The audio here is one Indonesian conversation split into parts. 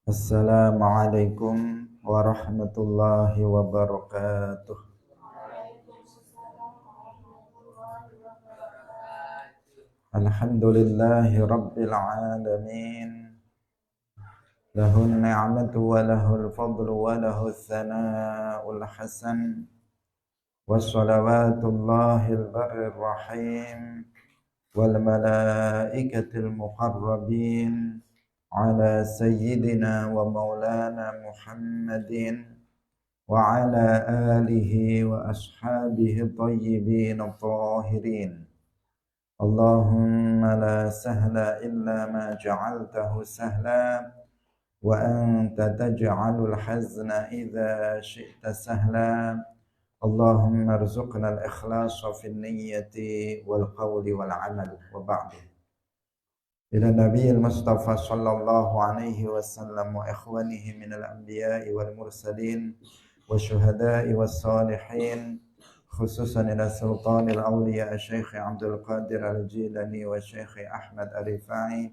Assalamualaikum warahmatullahi wabarakatuh. Alhamdulillahi rabbil alamin. Lahun ni'matu wa lahul fadlu wa lahul thana'ul hasan. Wassalawatullahi al-barrir rahim. Wal malaikatil muqarrabin. Ala sayyidina wa maulana Muhammadin. وعلى آله وأصحابه الطيبين الطاهرين. اللهم لا سهل إلا ما جعلته سهلا وأنت تجعل الحزن إذا شئت سهلا. اللهم ارزقنا الإخلاص في النية والقول والعمل. وبعد. إلى النبي المصطفى صلى الله عليه وسلم وإخوانه من الأنبياء والمرسلين والشهداء والصالحين، خصوصا إلى سلطان الأولياء الشيخ عبد القادر الجيلاني والشيخ أحمد الرفاعي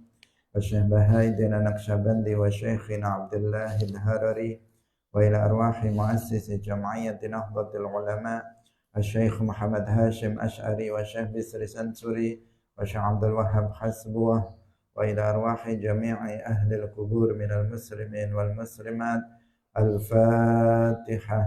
والشيخ بهاء النقشبندي وشيخنا عبد الله الهرري، وإلى أرواح مؤسس جمعية نهضة العلماء الشيخ محمد هاشم أشعري والشيخ بسر سنسوري والشيخ عبد الوهاب حسبوه، وإلى أرواح جميع أهل القبور من المسلمين والمسلمات. الفاتحة.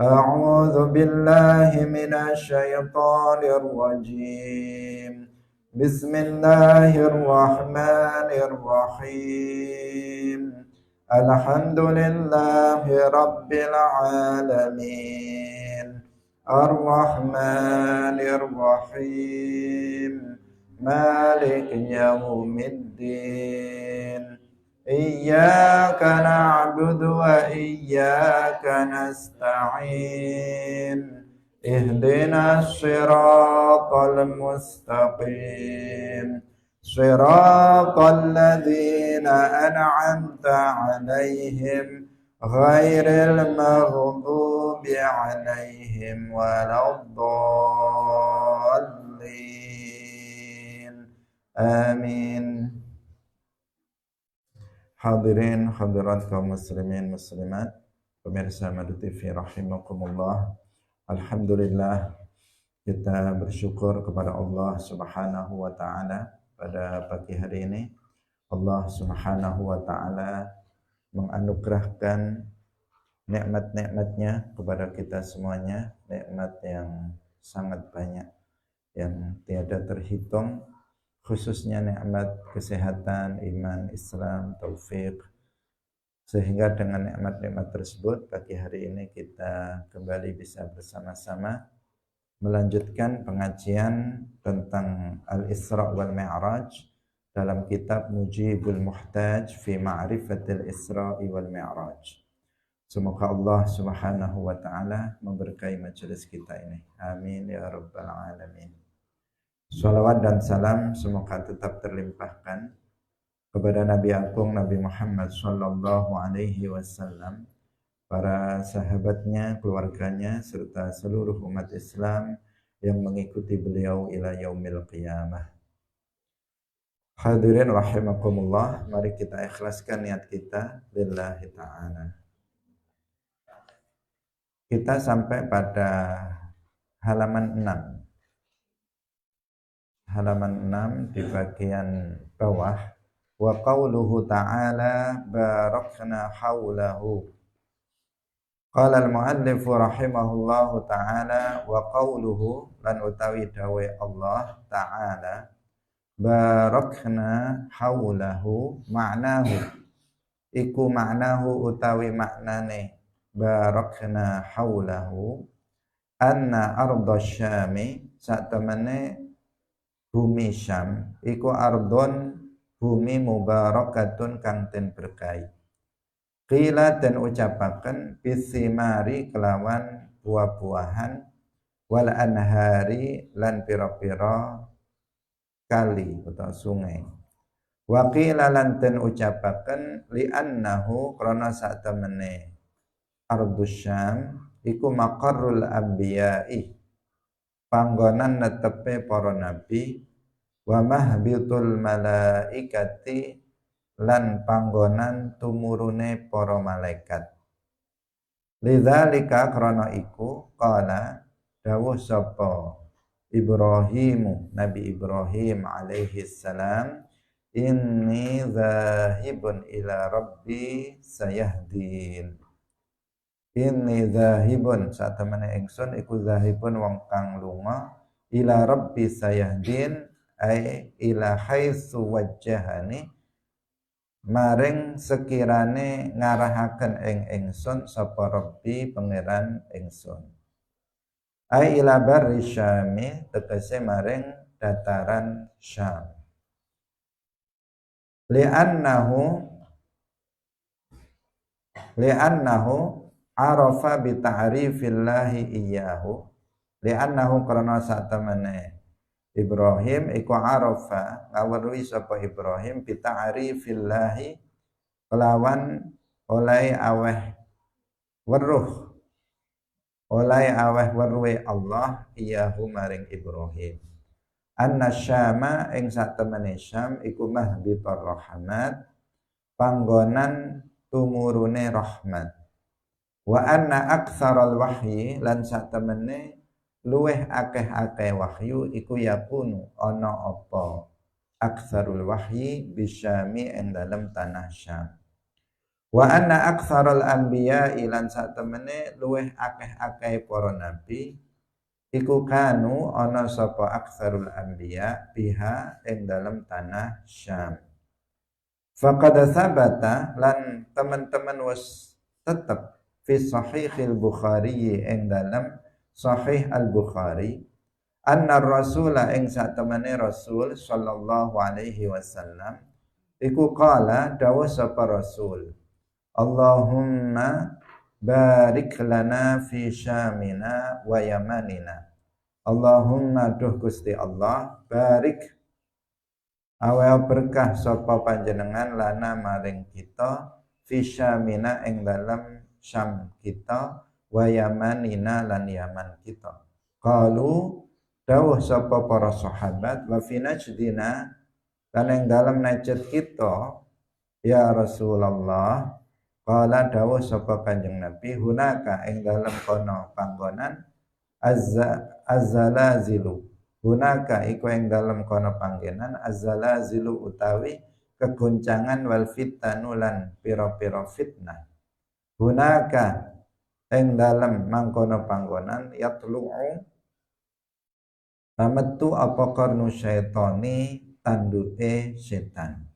أعوذ بالله من الشيطان الرجيم. بسم الله الرحمن الرحيم. الحمد لله رب العالمين. الرحمن الرحيم. مالك يوم الدين. إياك نعبد وإياك نستعين. اهدنا الصراط المستقيم. صراط الذين أنعمت عليهم غير المغضوب عليهم ولا الضالين. آمين. Hadirin hadirat kaum muslimin muslimat, pemirsa Madu TV rahimakumullah. Alhamdulillah, kita bersyukur kepada Allah Subhanahu wa taala pada pagi hari ini. Allah Subhanahu wa taala menganugerahkan nikmat-nikmatnya kepada kita semuanya, nikmat yang sangat banyak yang tiada terhitung, khususnya nikmat kesehatan, iman, Islam, taufik. Sehingga dengan nikmat-nikmat tersebut pagi hari ini kita kembali bisa bersama-sama melanjutkan pengajian tentang Al-Isra wal Mi'raj dalam kitab Mujibul Muhtaj fi Ma'rifatil Isra wal Mi'raj. Semoga Allah Subhanahu wa taala memberkahi majelis kita ini. Amin ya rabbal alamin. Salawat dan salam semoga tetap terlimpahkan kepada Nabi Agung Nabi Muhammad sallallahu alaihi wasallam, para sahabatnya, keluarganya, serta seluruh umat Islam yang mengikuti beliau ila yaumil qiyamah. Hadirin rahimakumullah, mari kita ikhlaskan niat kita lillahi ta'ala. Kita sampai pada halaman 6. Halaman 6 di bagian bawah. Wa qauluhu ta'ala barakna haulahu. Qala al-muallif rahimahullahu ta'ala wa qauluhu, lan utawi dawe Allah ta'ala, barakna haulahu, maknahu iku maknahu utawi maknane barakna haulahu anna ardha syami, sak temene bumi Syam iku ardon, bumi mubarakatun kang den berkahi. Qila dan ucapaken bisimari kelawan buah-buahan, wal anhari lan pira-pira kali atau sungai. Wa qila lan den ucapaken li annahu krana sak temene ardus Syam iku maqarrul anbiya'i, panggonan netepe para nabi, wa mahbitul malaikati lan panggonan tumurune para malaikat. Lidzalika krana iku qala dawuh sapa Ibrahimu, Nabi Ibrahim alaihi salam, inni dzahibun ila rabbi sayahdin. Inni dzahibun satemene ingsun iku dzahibun wong kang lunga ila rabbi sayahdin ai ila haitsu wajjahani maring sekirane ngarahaken ing ingsun sapa Rabbi pangeran ingsun. Ai ila barri Syami tegese maring dataran Syam. Li'annahu arafa bi ta'rifillahi iyyahu. Li'annahu karena satemene Ibrahim iku arafa ngaweruhi sapa Ibrahim bi ta'rifillahi kelawan oleh aweh weruh Allah iyahu maring Ibrahim. Anna Syama ing satemene Syam iku mahbitur rahmat panggonan tumurune rahmat. Wa anna aktsaral wahyi lan satemene luweh akeh-akeh wahyu iku yakunu ana apa aktsarul wahyi bisyami ing dalem tanah Syam. Wa anna aktsaral anbiya lan satemene luweh akeh-akeh para nabi iku kanu ana sapa aktsarul anbiya biha ing dalem tanah Syam. Faqad sabata lan teman-teman wis tetep fi sahihil Bukhari ing dalem Sahih Al-Bukhari anna rasula ing satemene Rasul sallallahu alaihi wasallam iku qala dawuh sapa Rasul Allahumma barik lana fi syamina wa yamanina. Allahumma duh Gusti Allah barik awe berkah sapa panjenengan lana maring kita fi syamina ing dalem Syam kita wa yamanina lan Yaman kita. Qalu dawuh sapa para sahabat wa fi najdina lan ing dalem najd kita ya Rasulullah. Qala dawuh sapa Kanjeng Nabi hunaka ing dalem kono panggonan azzalazilu. Hunaka iku ing dalem kono panggenan azzalazilu utawi kegoncangan wal fitanu lan pira-pira fitnah. Hunaka ing dalem mangkono panggonan yatlu'u metu apa karnu syaitani tanduke setan.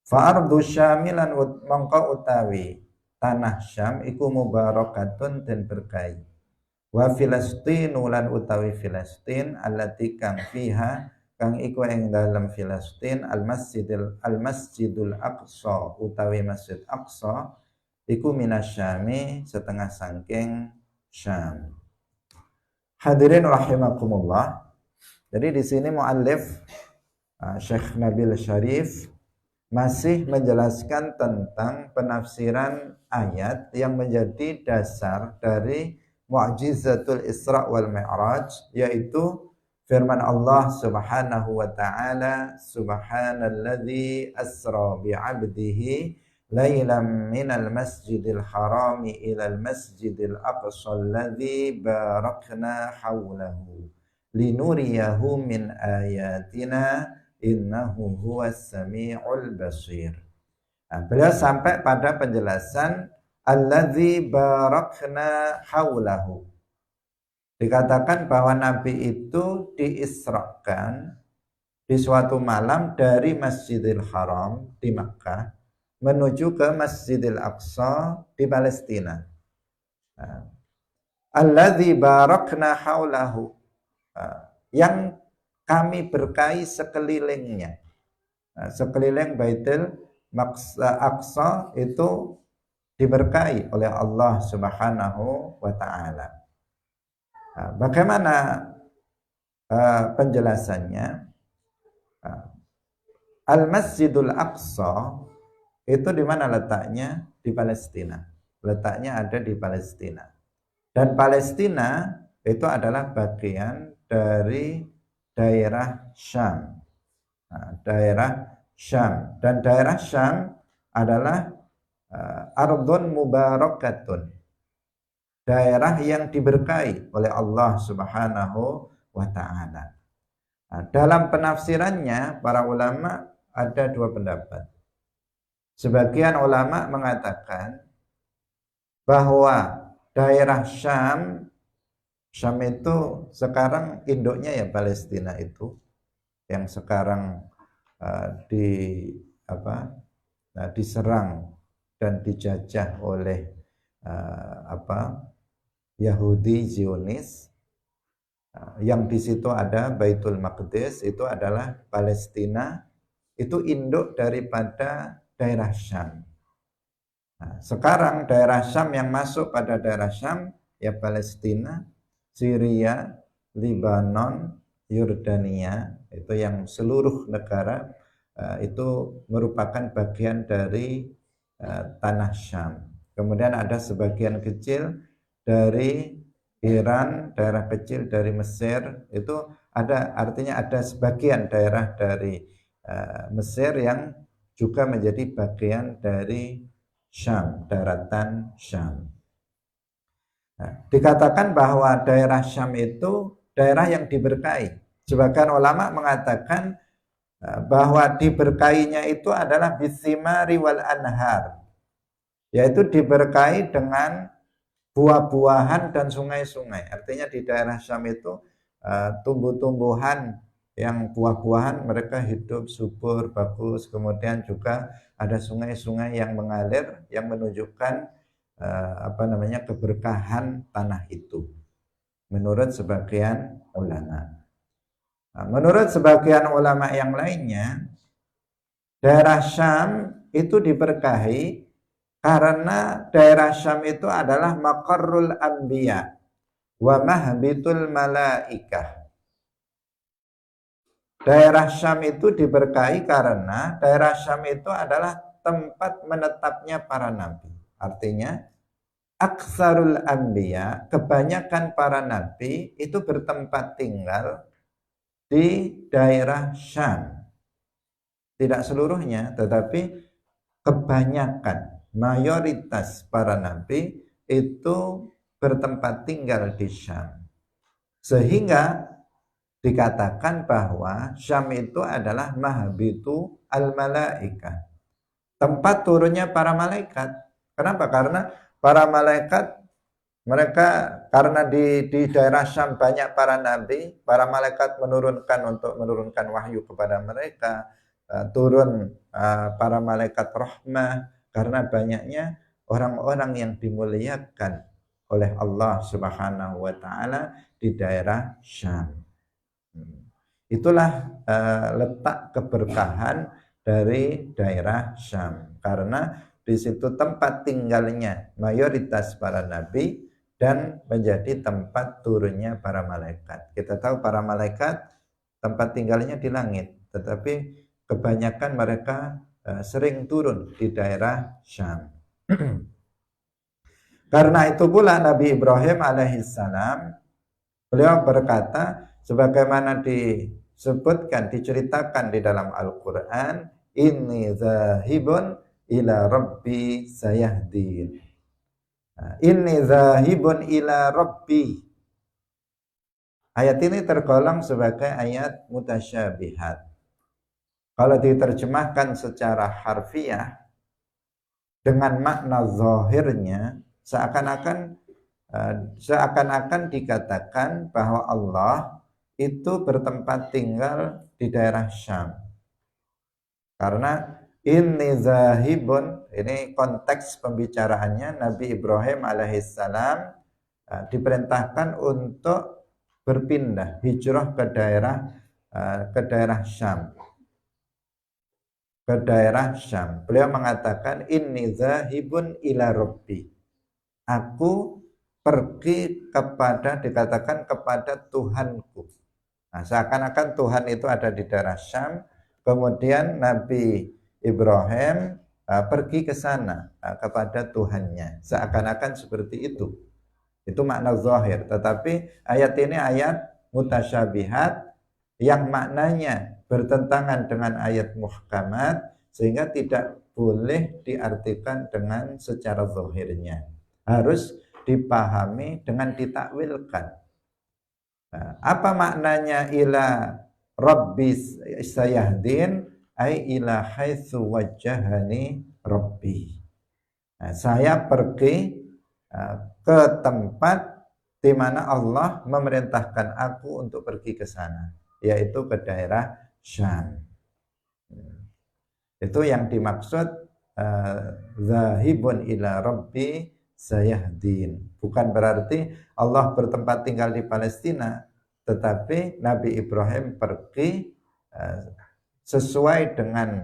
Fa ardu syamilan mangka utawi tanah Syam iku mubarakatun dan berkahi. Wa Filastin lan utawi Filastin allati kang fiha kang iku ing dalam Filastin al-masjidul aqsa utawi Masjid Aqsa iku minasyami setengah sangking Syam. Hadirin rahimakumullah. Jadi di sini muallif Syekh Nabil Syarif masih menjelaskan tentang penafsiran ayat yang menjadi dasar dari Mu'jizatul Isra wal Mi'raj, yaitu firman Allah Subhanahu wa taala subhanalladzi asra bi'abdihi lailan minal masjidil harami ilal masjidil aqsa alladzi barakna hawlahu linuriyahu min ayatina innahu huwas sami'ul basir. Nah, beliau sampai pada penjelasan alladzi barakna haulahu. Dikatakan bahwa Nabi itu diisrakan di suatu malam dari Masjidil Haram di Makkah menuju ke Masjidil Aqsa di Palestina. Nah, alladzi barakna haulahu. Yang kami berkahi sekelilingnya. Nah, sekeliling Baitul Aqsa itu diberkahi oleh Allah Subhanahu wa taala. Nah, bagaimana penjelasannya? Al-Masjidul Aqsa itu di mana letaknya? Di Palestina. Letaknya ada di Palestina. Dan Palestina itu adalah bagian dari daerah Syam. Nah, daerah Syam. Dan daerah Syam adalah ardhun mubarakatun, daerah yang diberkahi oleh Allah Subhanahu wa taala. Nah, dalam penafsirannya para ulama ada dua pendapat. Sebagian ulama mengatakan bahwa daerah Syam itu sekarang induknya ya Palestina itu, yang sekarang di diserang dan dijajah oleh Yahudi Zionis, yang di situ ada Baitul Maqdis, itu adalah Palestina, itu induk daripada daerah Syam. Nah, sekarang daerah Syam yang masuk pada daerah Syam ya Palestina, Syria, Lebanon, Yordania, itu yang seluruh negara itu merupakan bagian dari tanah Syam. Kemudian ada sebagian kecil dari Iran, daerah kecil dari Mesir, itu ada, artinya ada sebagian daerah dari Mesir yang juga menjadi bagian dari Syam, daratan Syam. Nah, dikatakan bahwa daerah Syam itu daerah yang diberkahi. Sebagian ulama mengatakan bahwa diberkahinya itu adalah bisimari wal anhar, yaitu diberkahi dengan buah-buahan dan sungai-sungai. Artinya di daerah Syam itu tumbuh-tumbuhan yang buah-buahan mereka hidup subur, bagus. Kemudian juga ada sungai-sungai yang mengalir yang menunjukkan keberkahan tanah itu menurut sebagian ulama. Nah, menurut sebagian ulama yang lainnya, daerah Syam itu diberkahi karena daerah Syam itu adalah maqarrul anbiya wa mahbitul malaikah. Daerah Syam itu diberkahi karena daerah Syam itu adalah tempat menetapnya para nabi. Artinya aksarul anbiya, kebanyakan para nabi itu bertempat tinggal di daerah Syam. Tidak seluruhnya, tetapi kebanyakan, mayoritas para nabi itu bertempat tinggal di Syam. Sehingga dikatakan bahwa Syam itu adalah mahbitu al-malaikah, tempat turunnya para malaikat. Kenapa? Karena para malaikat mereka, karena di daerah Syam banyak para nabi, para malaikat menurunkan wahyu kepada mereka, turun para malaikat rahmah, karena banyaknya orang-orang yang dimuliakan oleh Allah Subhanahu wa taala di daerah Syam. Itulah letak keberkahan dari daerah Syam, karena di situ tempat tinggalnya mayoritas para nabi dan menjadi tempat turunnya para malaikat. Kita tahu para malaikat tempat tinggalnya di langit, tetapi kebanyakan mereka sering turun di daerah Syam. Karena itu pula Nabi Ibrahim alaihissalam, beliau berkata sebagaimana disebutkan, diceritakan di dalam Al-Quran, inni zahibun ila rabbi sayahdin. Inni zahibun ila rabbi. Ayat ini tergolong sebagai ayat mutasyabihat. Kalau diterjemahkan secara harfiah dengan makna zahirnya, seakan-akan dikatakan bahwa Allah itu bertempat tinggal di daerah Syam. Karena inni zahibun, ini konteks pembicaraannya, Nabi Ibrahim alaihissalam diperintahkan untuk berpindah, hijrah ke daerah Syam. Ke daerah Syam. Beliau mengatakan inni zahibun ila rabbi. Aku pergi kepada, dikatakan kepada Tuhanku. Nah, seakan-akan Tuhan itu ada di daerah Syam. Kemudian Nabi Ibrahim pergi ke sana kepada Tuhannya. Seakan-akan seperti itu. Itu makna zahir. Tetapi ayat ini ayat mutasyabihat yang maknanya bertentangan dengan ayat muhkamat, sehingga tidak boleh diartikan dengan secara zahirnya. Harus dipahami dengan ditakwilkan. Nah, apa maknanya ila rabbi sayahdin? Ai ila haitsu wajjahani rabbi. Nah, saya pergi ke tempat di mana Allah memerintahkan aku untuk pergi ke sana, yaitu ke daerah Syam. Itu yang dimaksud zahibun ila rabbi sayahdin. Bukan berarti Allah bertempat tinggal di Palestina, tetapi Nabi Ibrahim pergi sesuai dengan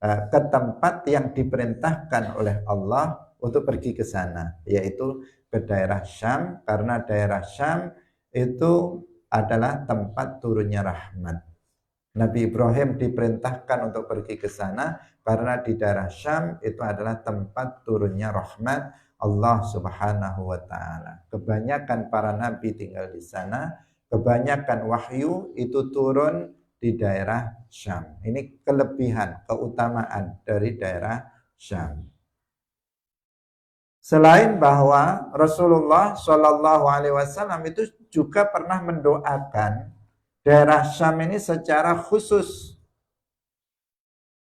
ke tempat yang diperintahkan oleh Allah untuk pergi ke sana, yaitu ke daerah Syam, karena daerah Syam itu adalah tempat turunnya rahmat. Nabi Ibrahim diperintahkan untuk pergi ke sana karena di daerah Syam itu adalah tempat turunnya rahmat Allah Subhanahu wa taala. Kebanyakan para nabi tinggal di sana, kebanyakan wahyu itu turun di daerah Syam. Ini kelebihan, keutamaan dari daerah Syam. Selain bahwa Rasulullah Shallallahu Alaihi Wasallam itu juga pernah mendoakan daerah Syam ini secara khusus.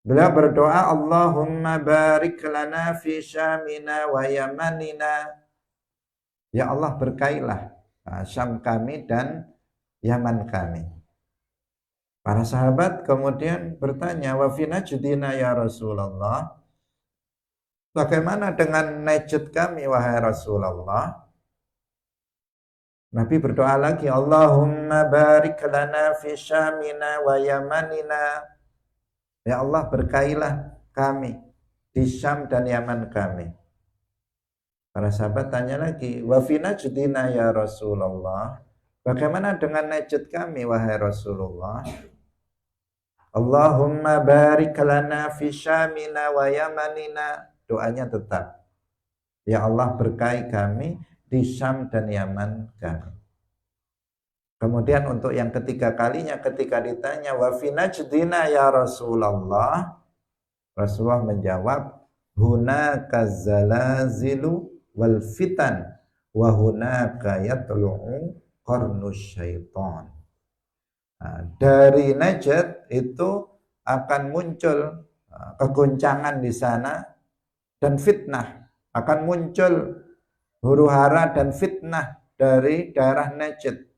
Beliau berdoa, Allahumma barik lana fi Syamina wa Yamanina. Ya Allah, berkailah Syam kami dan Yaman kami. Para sahabat kemudian bertanya, wa fi najdina ya Rasulullah. Bagaimana dengan najd kami wahai Rasulullah? Nabi berdoa lagi, Allahumma barik lana fi Syamina wa Yamanina. Ya Allah, berkailah kami di Syam dan Yaman kami. Para sahabat tanya lagi, wa fi najdina ya Rasulullah. Bagaimana dengan najd kami wahai Rasulullah? Allahumma barik lana fi Syamina wa Yamanina. Doanya tetap, ya Allah, berkahi kami di Syam dan Yaman kami. Kemudian untuk yang ketiga kalinya ketika ditanya wa fi najdina ya Rasulullah, Rasulullah menjawab, hunaka zalazilu wal fitan wa hunaka yatlu'u qarnus syaitan. Nah, dari Najd itu akan muncul kegoncangan di sana dan fitnah, akan muncul huru hara dan fitnah dari daerah Najd.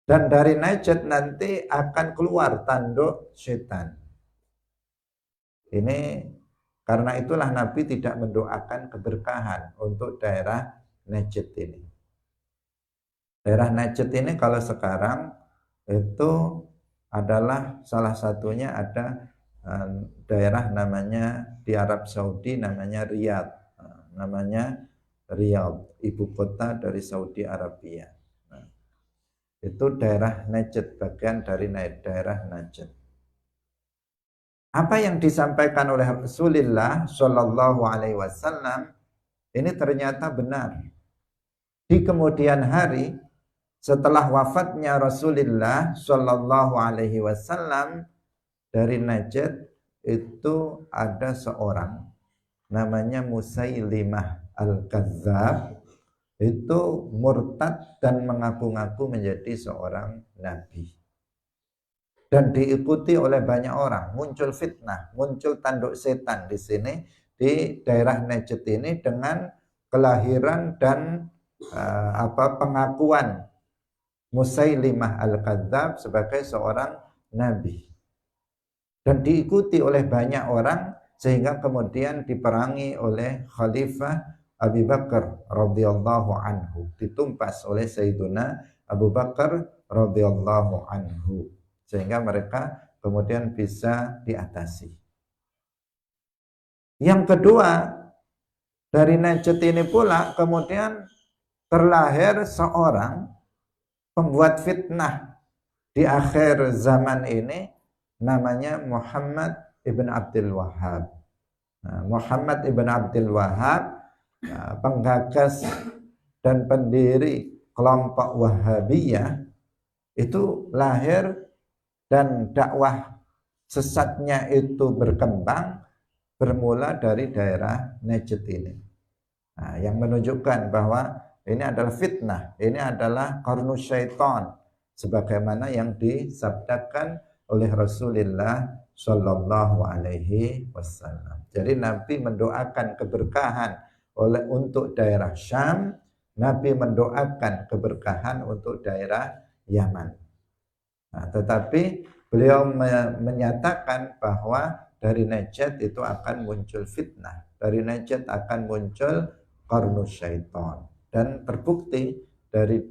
Dan dari Najd nanti akan keluar tanduk setan. Ini karena itulah Nabi tidak mendoakan keberkahan untuk daerah Najd ini. Daerah Najd ini kalau sekarang itu adalah salah satunya ada daerah namanya di Arab Saudi namanya Riyadh. Namanya Riyadh, ibu kota dari Saudi Arabia. Nah, itu daerah Najd, bagian dari daerah Najd. Apa yang disampaikan oleh Rasulullah Shallallahu Alaihi Wasallam ini ternyata benar. Di kemudian hari setelah wafatnya Rasulullah Shallallahu Alaihi Wasallam, dari Najd itu ada seorang namanya Musailimah Al-Kadzab, itu murtad dan mengaku-ngaku menjadi seorang nabi. Dan diikuti oleh banyak orang, muncul fitnah, muncul tanduk setan di sini di daerah Najd ini dengan kelahiran dan pengakuan Musailimah Al-Kadzab sebagai seorang nabi. Dan diikuti oleh banyak orang sehingga kemudian diperangi oleh Khalifah Abu Bakar radhiyallahu anhu, ditumpas oleh Sayyiduna Abu Bakar radhiyallahu anhu, sehingga mereka kemudian bisa diatasi. Yang kedua, dari Najd ini pula kemudian terlahir seorang pembuat fitnah di akhir zaman ini, namanya Muhammad ibn Abdul Wahhab. Muhammad ibn Abdul Wahhab, penggagas dan pendiri kelompok Wahhabiyah, itu lahir dan dakwah sesatnya itu berkembang bermula dari daerah Najd ini. Nah, yang menunjukkan bahwa ini adalah fitnah, ini adalah qarnus syaitan, sebagaimana yang disabdakan oleh Rasulullah Shallallahu Alaihi Wasallam. Jadi Nabi mendoakan keberkahan untuk daerah Syam, Nabi mendoakan keberkahan untuk daerah Yaman. Nah, tetapi beliau menyatakan bahwa dari Najd itu akan muncul fitnah, dari Najd akan muncul qarnus syaitan, dan terbukti dari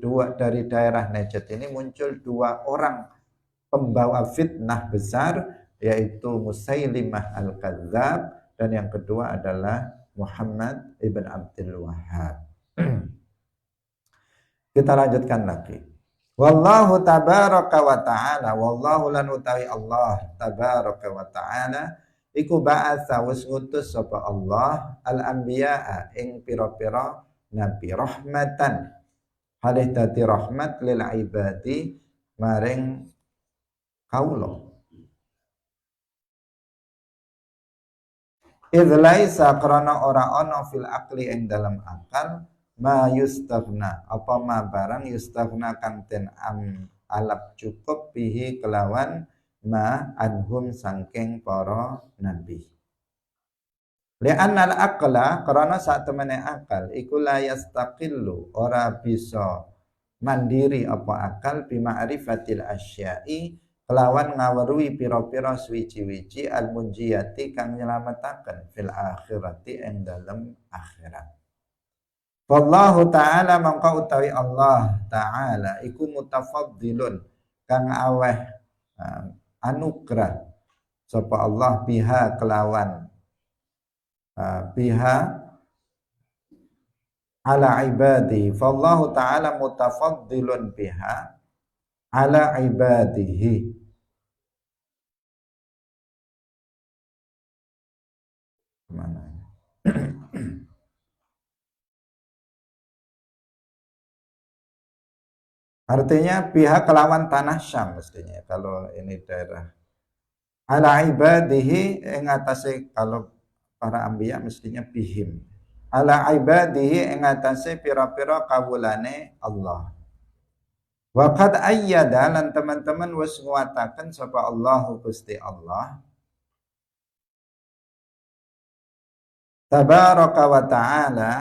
daerah Najd ini muncul 2 orang pembawa fitnah besar, yaitu Musailimah Al-Kadzab dan yang kedua adalah Muhammad ibn Abdul Wahhab. Kita lanjutkan lagi. Wallahu tabaraka wa ta'ala, wallahu lan utawi Allah tabaraka wa ta'ala iku ba'atsa wis ngutus sapa Allah al-anbiya'a ing pira-pira nabi rahmatan, halih dadi rahmat lil ibadi maring kaula. Idz laisa krana ora ana fil aqli ing dalam akal ma yustaghna apa ma barang yustaghna kang den alap cukup bihi kelawan ma anhum sangking para nabi. Li'anna al-aqla karena sak temene akal iku la yastaqillu ora bisa mandiri apa akal bima'rifatil asya'i kelawan ngaweruhi pira-pira suwiji-wiji al-munjiyati kang nyelametaken fil akhirati ing dalem akhirat. Wallahu ta'ala mangka utawi Allah ta'ala iku mutafaddilun kang aweh anugerah sapa Allah biha kelawan biha ala ibadi. Fallahu ta'ala mutafaddilun biha ala ibadihi. Mana? Artinya pihak kelawan tanah Syam mestinya kalau ini daerah. Ala ibadihi ing atase kalau para anbiya mestinya bihim. Ala ibadihi ing atase pira-pira kawulane Allah. Wa qad ayyada lan teman-teman wis nguataken sapa Allahu Gusti Allah tabaraka wa ta'ala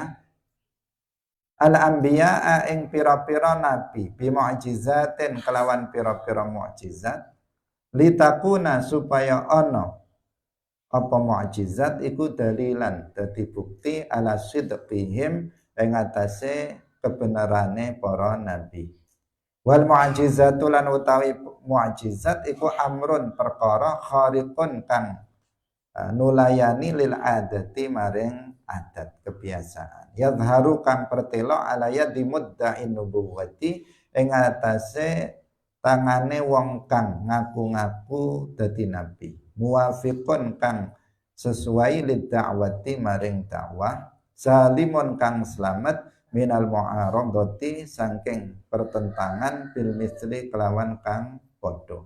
al-anbiya'a ing pira-pira nabi bi mu'jizatin kelawan pira-pira mukjizat litakuna supaya ana apa mukjizat iku dalilan dadi bukti ala sidqihim ing atase kebenarane para nabi. Wal mu'jizatu lan utawi mukjizat iku amrun perkara khariqun kang nulayani lil adati maring adat kebiasaan. Yadharu kang pertelo ala yadi mudda'in nubuwati ing atase tangane wong kang ngaku-ngaku dadi nabi. Muwafiqun kang sesuai lid da'wati maring dakwah, salimun kang selamat minal mu'aradati saking pertentangan bil misli kelawan kang padha.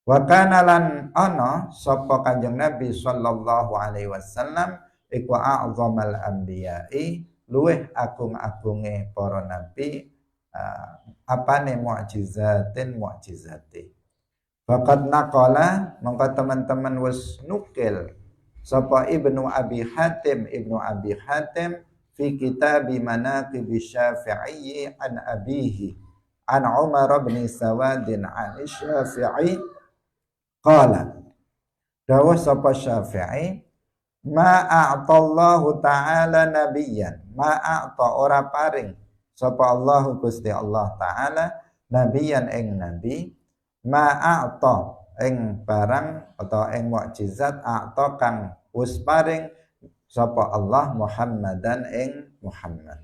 Wa kana lan ana sapa Kanjeng Nabi sallallahu alaihi wasallam iku a'zamal anbiya'i luweh agung-agunge para nabi apane mukjizate. Faqad naqala mongko teman-teman wis nukil sapa Ibnu Abi Hatim fi kitab Manaqib Syafi'i an abihi an Umar bin Sawadin an Syafi'i qala dawuh sapa Syafi'i ma a'tallahu ta'ala nabiyyan ma a'ta ora paring sapa Allah Gusti Allah taala nabiyyan ing nabi ma a'ta ing barang atau ing mukjizat a'ta kang wis paring sapa Allah Muhammadan ing Muhammad.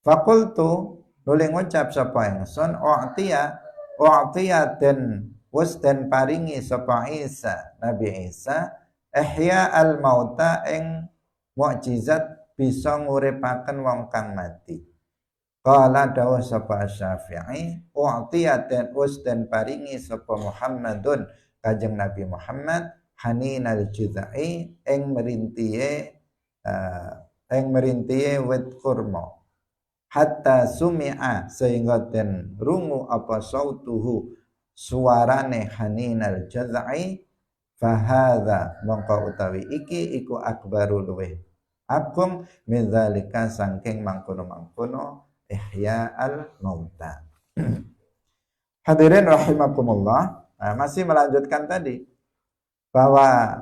Faqultu nuli ngucap sapa ingsun u'tiya den wis den paringi sapa Isa Nabi Isa ihya al mauta ing mukjizat bisa nguripaken wong kang mati. Qala dawuh sapa Syafi'i u'tiya den wis den paringi sapa Muhammadun Kanjeng Nabi Muhammad haninal juzai ing merintiye wit kurma hatta sumi'a sehingga den rungu apa sautuhu suarane haninal juzai fahadha mongko utawi iki iku akbaru luweh agung midzalika saking mangkono-mangkono ihya al mauta. Hadirin rahimakumullah, masih melanjutkan tadi bahwa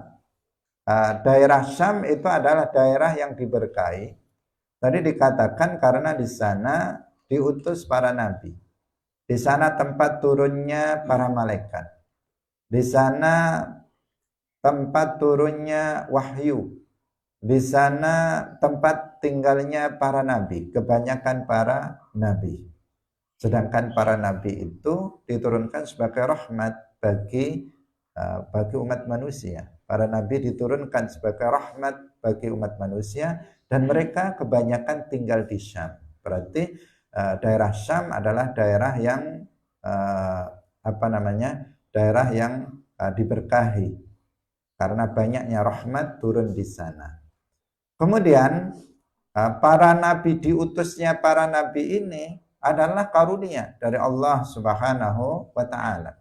daerah Syam itu adalah daerah yang diberkahi. Tadi dikatakan karena di sana diutus para nabi. Di sana tempat turunnya para malaikat. Di sana tempat turunnya wahyu. Di sana tempat tinggalnya para nabi, kebanyakan para nabi. Sedangkan para nabi itu diturunkan sebagai rahmat bagi umat manusia. Para nabi diturunkan sebagai rahmat bagi umat manusia dan mereka kebanyakan tinggal di Syam. Berarti daerah Syam adalah daerah yang daerah yang diberkahi karena banyaknya rahmat turun di sana. Kemudian para nabi, diutusnya para nabi ini adalah karunia dari Allah Subhanahu wa ta'ala.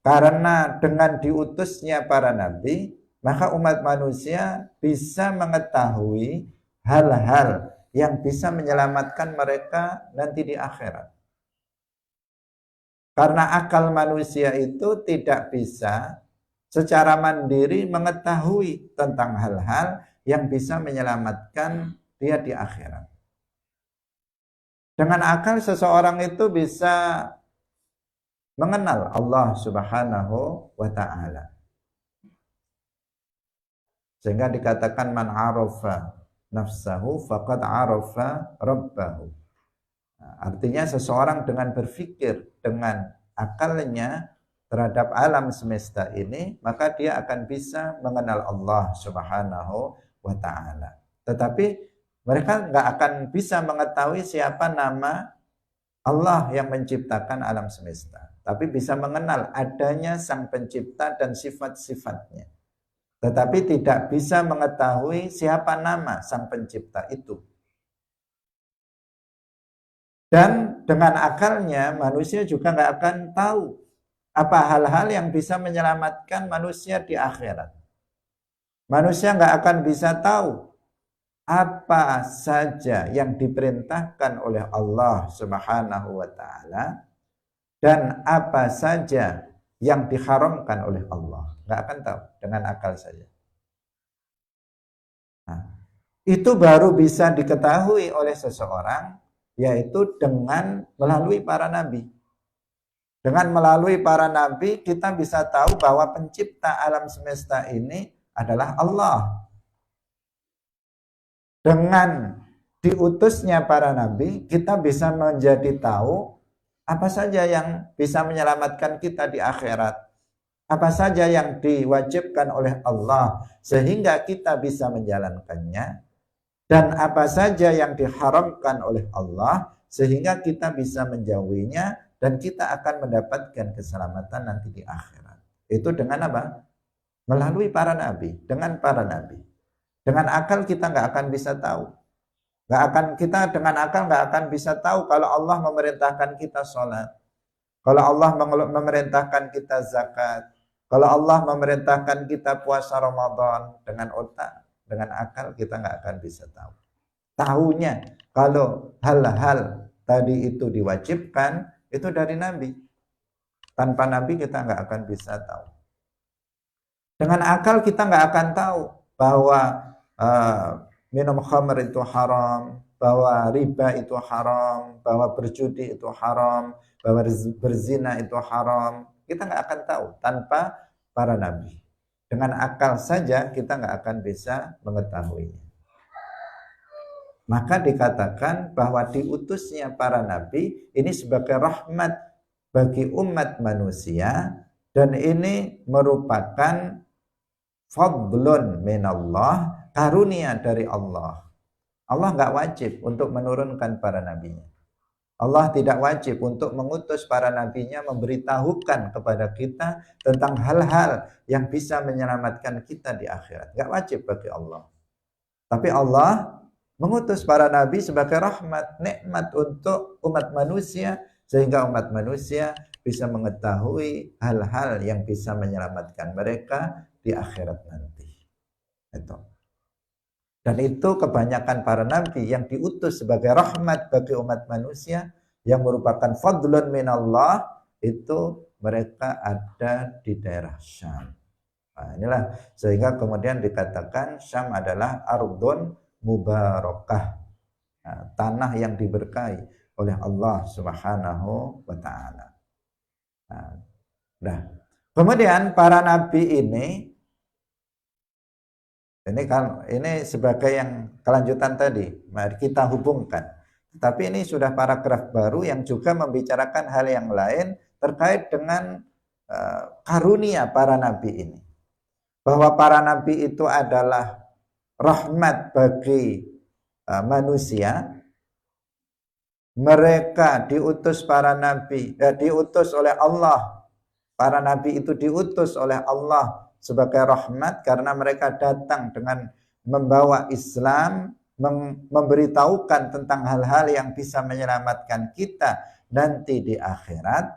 Karena dengan diutusnya para nabi, maka umat manusia bisa mengetahui hal-hal yang bisa menyelamatkan mereka nanti di akhirat. Karena akal manusia itu tidak bisa secara mandiri mengetahui tentang hal-hal yang bisa menyelamatkan dia di akhirat. Dengan akal seseorang itu bisa mengenal Allah Subhanahu wa ta'ala. Sehingga dikatakan man arafa nafsahu faqad arafa rabbahu. Artinya seseorang dengan berpikir dengan akalnya terhadap alam semesta ini, maka dia akan bisa mengenal Allah Subhanahu wa ta'ala. Tetapi mereka nggak akan bisa mengetahui siapa nama Allah yang menciptakan alam semesta. Tapi bisa mengenal adanya sang pencipta dan sifat-sifatnya. Tetapi tidak bisa mengetahui siapa nama sang pencipta itu. Dan dengan akalnya manusia juga nggak akan tahu apa hal-hal yang bisa menyelamatkan manusia di akhirat. Manusia nggak akan bisa tahu apa saja yang diperintahkan oleh Allah Subhanahu wa ta'ala dan apa saja yang diharamkan oleh Allah. Nggak akan tahu dengan akal saja. Nah, itu baru bisa diketahui oleh seseorang, yaitu dengan melalui para nabi. Dengan melalui para nabi kita bisa tahu bahwa pencipta alam semesta ini adalah Allah. Dengan diutusnya para nabi, kita bisa menjadi tahu apa saja yang bisa menyelamatkan kita di akhirat. Apa saja yang diwajibkan oleh Allah sehingga kita bisa menjalankannya. Dan apa saja yang diharamkan oleh Allah sehingga kita bisa menjauhinya dan kita akan mendapatkan keselamatan nanti di akhirat. Itu dengan apa? Melalui para nabi, dengan para nabi. Dengan akal kita nggak akan bisa tahu. Kita dengan akal nggak akan bisa tahu kalau Allah memerintahkan kita sholat, kalau Allah memerintahkan kita zakat, kalau Allah memerintahkan kita puasa Ramadan. Dengan otak, dengan akal kita nggak akan bisa tahu. Tahunya kalau hal-hal tadi itu diwajibkan itu dari Nabi. Tanpa Nabi kita nggak akan bisa tahu. Dengan akal kita nggak akan tahu bahwa minum khamr itu haram, bahwa riba itu haram, bahwa berjudi itu haram, bahwa berzina itu haram. Kita nggak akan tahu tanpa para nabi. Dengan akal saja kita nggak akan bisa mengetahuinya. Maka dikatakan bahwa diutusnya para nabi ini sebagai rahmat bagi umat manusia dan ini merupakan fadlun minallah, karunia dari Allah. Allah nggak wajib untuk menurunkan para nabinya. Allah tidak wajib untuk mengutus para nabinya memberitahukan kepada kita tentang hal-hal yang bisa menyelamatkan kita di akhirat. Gak wajib bagi Allah. Tapi Allah mengutus para nabi sebagai rahmat, nikmat untuk umat manusia, sehingga umat manusia bisa mengetahui hal-hal yang bisa menyelamatkan mereka di akhirat nanti. Itu. Dan itu kebanyakan para nabi yang diutus sebagai rahmat bagi umat manusia yang merupakan fadlun minallah, itu mereka ada di daerah Syam. Nah, inilah sehingga kemudian dikatakan Syam adalah ardun mubarakah, nah, tanah yang diberkahi oleh Allah Subhanahu wa taala. Nah, kemudian para nabi ini sebagai yang kelanjutan tadi, mari kita hubungkan. Tapi ini sudah paragraf baru yang juga membicarakan hal yang lain terkait dengan karunia para nabi ini. Bahwa para nabi itu adalah rahmat bagi manusia. Mereka diutus para nabi, diutus oleh Allah. Para nabi itu diutus oleh Allah sebagai rahmat karena mereka datang dengan membawa Islam, memberitahukan tentang hal-hal yang bisa menyelamatkan kita nanti di akhirat.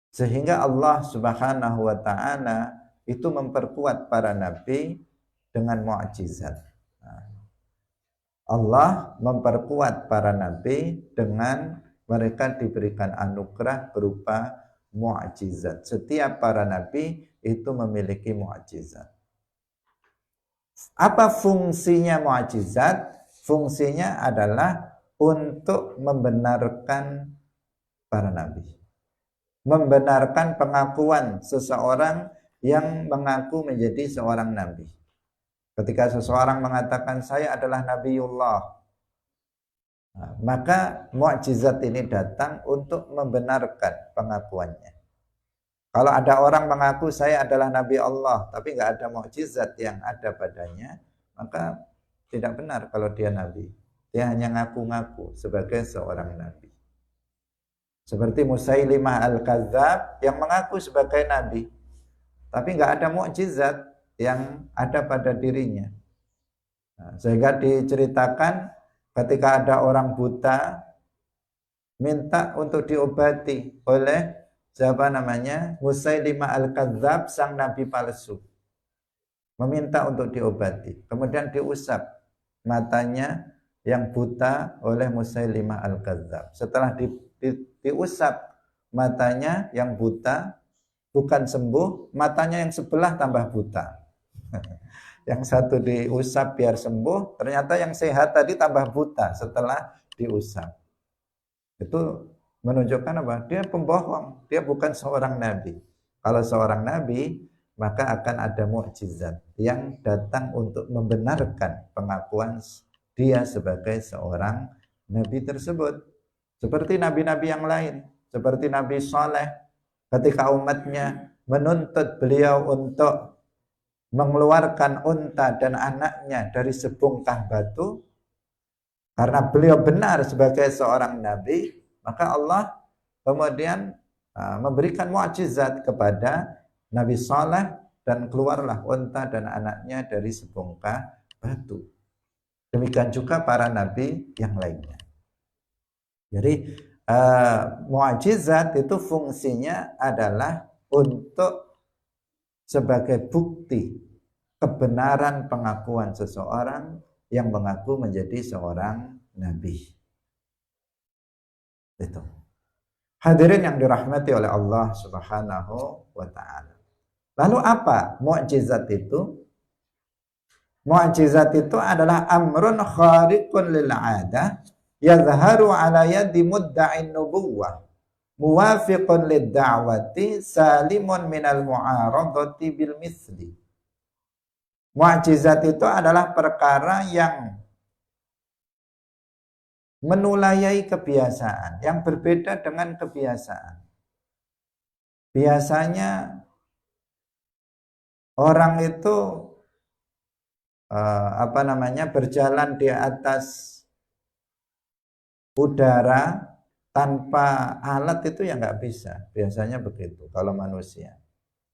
Sehingga Allah Subhanahu wa taala itu memperkuat para nabi dengan mukjizat. Allah memperkuat para nabi dengan mereka diberikan anugerah berupa mukjizat. Setiap para nabi itu memiliki mukjizat. Apa fungsinya mukjizat? Fungsinya adalah untuk membenarkan para nabi. Membenarkan pengakuan seseorang yang mengaku menjadi seorang nabi. Ketika seseorang mengatakan saya adalah Nabiullah, nah, maka mukjizat ini datang untuk membenarkan pengakuannya. Kalau ada orang mengaku saya adalah Nabi Allah, tapi nggak ada mukjizat yang ada padanya, maka tidak benar kalau dia Nabi. Dia hanya ngaku-ngaku sebagai seorang Nabi. Seperti Musailimah Al-Kadzab yang mengaku sebagai Nabi, tapi nggak ada mukjizat yang ada pada dirinya. Nah, sehingga diceritakan ketika ada orang buta minta untuk diobati oleh siapa namanya? Musailimah Al-Kadzab, sang nabi palsu. Meminta untuk diobati. Kemudian diusap matanya yang buta oleh Musailimah Al-Kadzab. Setelah diusap matanya yang buta, bukan sembuh, matanya yang sebelah tambah buta. Yang satu diusap biar sembuh, ternyata yang sehat tadi tambah buta setelah diusap. Itu menunjukkan apa? Dia pembohong, dia bukan seorang nabi. Kalau seorang nabi, maka akan ada mukjizat yang datang untuk membenarkan pengakuan dia sebagai seorang nabi tersebut. Seperti nabi-nabi yang lain, seperti Nabi Saleh, ketika umatnya menuntut beliau untuk mengeluarkan unta dan anaknya dari sebongkah batu, karena beliau benar sebagai seorang nabi, maka Allah kemudian memberikan mukjizat kepada Nabi Saleh dan keluarlah unta dan anaknya dari sebongkah batu. Demikian juga para nabi yang lainnya. Jadi mukjizat itu fungsinya adalah untuk sebagai bukti kebenaran pengakuan seseorang yang mengaku menjadi seorang nabi. Itu. Hadirin yang dirahmati oleh Allah Subhanahu wa taala. Lalu apa mukjizat itu? Mukjizat itu adalah amrun khariqun lil 'adah yadhharu 'ala yadi mudda'in nubuwwah muwafiqun lid-da'wati salimun minal mu'aradati bil misli. Mukjizat itu adalah perkara yang menulayai kebiasaan, yang berbeda dengan kebiasaan. Biasanya orang itu berjalan di atas udara tanpa alat itu ya nggak bisa. Biasanya begitu kalau manusia.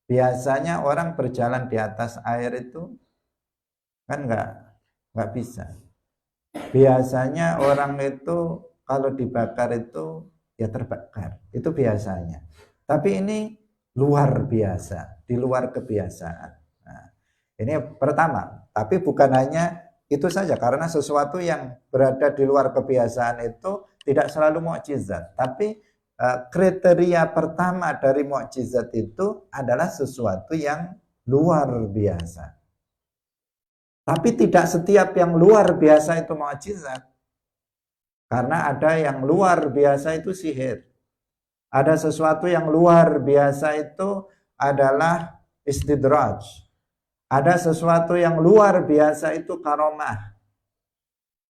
Biasanya orang berjalan di atas air itu kan nggak bisa. Biasanya orang itu kalau dibakar itu ya terbakar. Itu biasanya. Tapi ini luar biasa, di luar kebiasaan. Nah, ini pertama. Tapi bukan hanya itu saja, karena sesuatu yang berada di luar kebiasaan itu tidak selalu mukjizat. Tapi kriteria pertama dari mukjizat itu adalah sesuatu yang luar biasa. Tapi tidak setiap yang luar biasa itu mukjizat. Karena ada yang luar biasa itu sihir. Ada sesuatu yang luar biasa itu adalah istidraj. Ada sesuatu yang luar biasa itu karomah.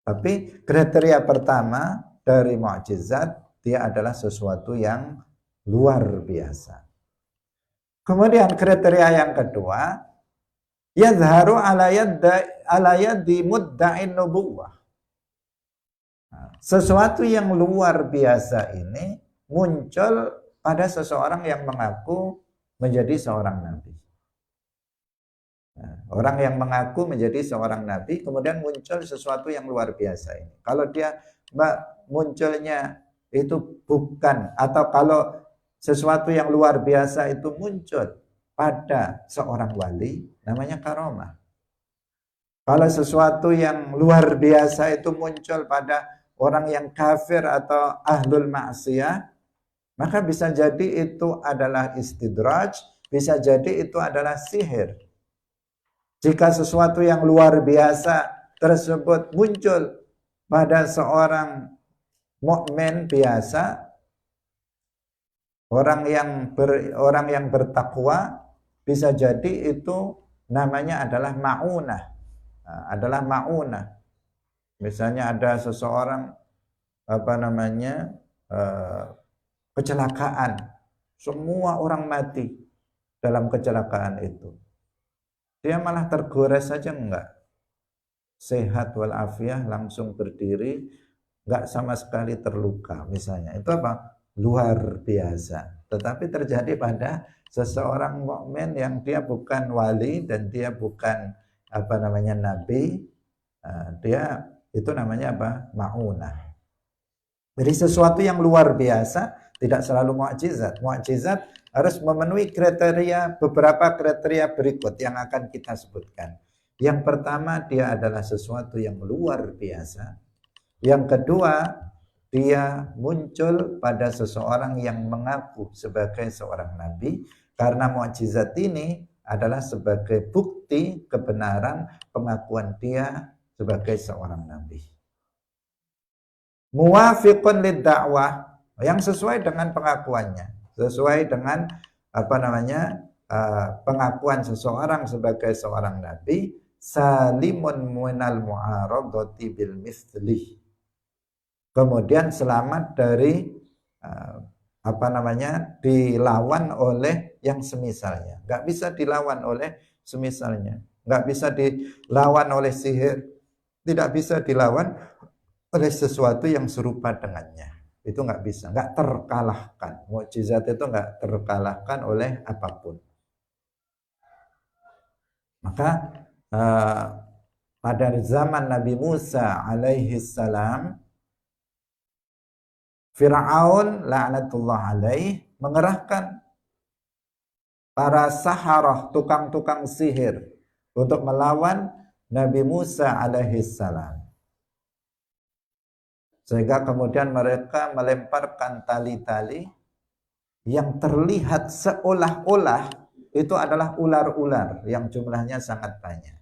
Tapi kriteria pertama dari mukjizat, dia adalah sesuatu yang luar biasa. Kemudian kriteria yang kedua, yadharu ala yaddi mudda'in nubuwah. Sesuatu yang luar biasa ini muncul pada seseorang yang mengaku menjadi seorang nabi. Orang yang mengaku menjadi seorang nabi, kemudian muncul sesuatu yang luar biasa ini. Kalau dia munculnya itu bukan, atau kalau sesuatu yang luar biasa itu muncul pada seorang wali, namanya karomah. Kalau sesuatu yang luar biasa itu muncul pada orang yang kafir atau ahlul maksiyah, maka bisa jadi itu adalah istidraj, bisa jadi itu adalah sihir. Jika sesuatu yang luar biasa tersebut muncul pada seorang mukmin biasa, orang yang bertakwa, bisa jadi itu namanya adalah ma'unah. Adalah ma'unah. Misalnya ada seseorang kecelakaan, semua orang mati dalam kecelakaan itu. Dia malah tergores saja enggak. Sehat walafiat, langsung berdiri, enggak sama sekali terluka misalnya. Itu apa? Luar biasa. Tetapi terjadi pada seseorang mukmin yang dia bukan wali dan dia bukan nabi. Dia itu namanya apa? Ma'unah. Jadi sesuatu yang luar biasa tidak selalu mukjizat. Mukjizat harus memenuhi beberapa kriteria berikut yang akan kita sebutkan. Yang pertama, dia adalah sesuatu yang luar biasa. Yang kedua, dia muncul pada seseorang yang mengaku sebagai seorang nabi, karena mukjizat ini adalah sebagai bukti kebenaran pengakuan dia sebagai seorang nabi. Muwafiqun lid-da'wah, yang sesuai dengan pengakuannya, sesuai dengan pengakuan seseorang sebagai seorang nabi, salimun minal mu'aradati bil misli. Kemudian selamat dari dilawan oleh yang semisalnya. Enggak bisa dilawan oleh semisalnya. Enggak bisa dilawan oleh sihir. Tidak bisa dilawan oleh sesuatu yang serupa dengannya. Itu enggak bisa, enggak terkalahkan. Mukjizat itu enggak terkalahkan oleh apapun. Maka pada zaman Nabi Musa alaihi salam, Fir'aun la'natullah alaih mengerahkan para saharah, tukang-tukang sihir untuk melawan Nabi Musa alaihi salam. Sehingga kemudian mereka melemparkan tali-tali yang terlihat seolah-olah itu adalah ular-ular yang jumlahnya sangat banyak.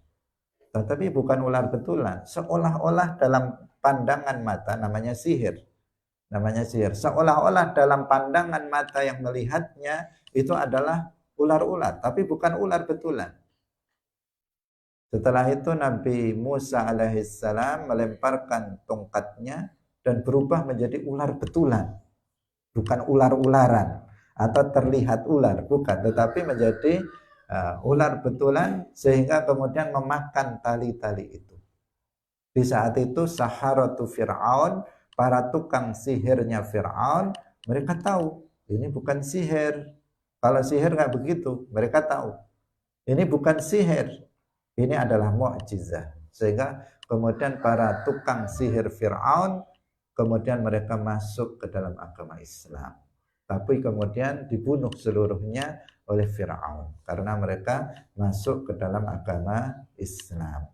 Tetapi bukan ular betulan, seolah-olah dalam pandangan mata, namanya sihir. Namanya sihir. Seolah-olah dalam pandangan mata yang melihatnya itu adalah ular-ular, tapi bukan ular betulan. Setelah itu Nabi Musa alaihissalam melemparkan tongkatnya dan berubah menjadi ular betulan. Bukan ular-ularan atau terlihat ular, bukan, tetapi menjadi ular betulan, sehingga kemudian memakan tali-tali itu. Di saat itu saharatu Fir'aun, para tukang sihirnya Fir'aun, mereka tahu ini bukan sihir. Kalau sihir nggak begitu, mereka tahu ini bukan sihir, ini adalah mukjizat. Sehingga kemudian para tukang sihir Fir'aun, kemudian mereka masuk ke dalam agama Islam. Tapi kemudian dibunuh seluruhnya oleh Fir'aun karena mereka masuk ke dalam agama Islam.